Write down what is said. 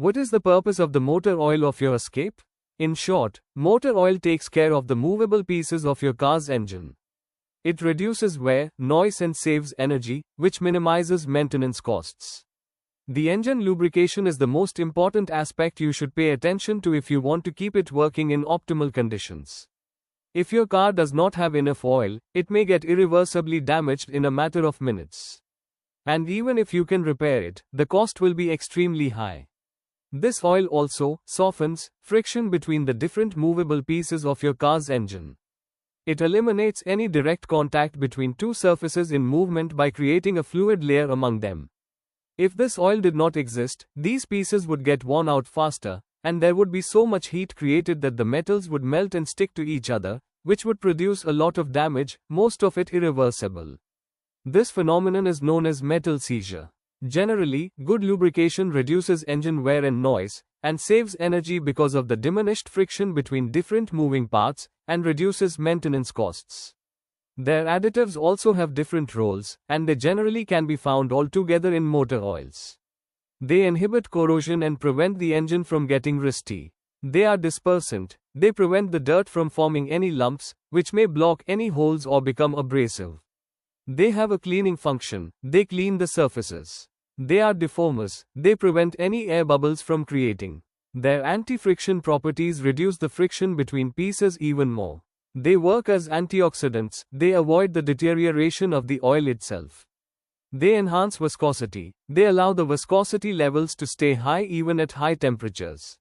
What is the purpose of the motor oil of your Escape? In short, motor oil takes care of the movable pieces of your car's engine. It reduces wear, noise and saves energy, which minimizes maintenance costs. The engine lubrication is the most important aspect you should pay attention to if you want to keep it working in optimal conditions. If your car does not have enough oil, it may get irreversibly damaged in a matter of minutes. And even if you can repair it, the cost will be extremely high. This oil also softens friction between the different movable pieces of your car's engine. It eliminates any direct contact between two surfaces in movement by creating a fluid layer among them. If this oil did not exist, these pieces would get worn out faster, and there would be so much heat created that the metals would melt and stick to each other, which would produce a lot of damage, most of it irreversible. This phenomenon is known as metal seizure. Generally, good lubrication reduces engine wear and noise, and saves energy because of the diminished friction between different moving parts, and reduces maintenance costs. Their additives also have different roles, and they generally can be found all together in motor oils. They inhibit corrosion and prevent the engine from getting rusty. They are dispersant. They prevent the dirt from forming any lumps, which may block any holes or become abrasive. They have a cleaning function. They clean the surfaces. They are deformers. They prevent any air bubbles from creating. Their anti-friction properties reduce the friction between pieces even more. They work as antioxidants. They avoid the deterioration of the oil itself. They enhance viscosity. They allow the viscosity levels to stay high even at high temperatures.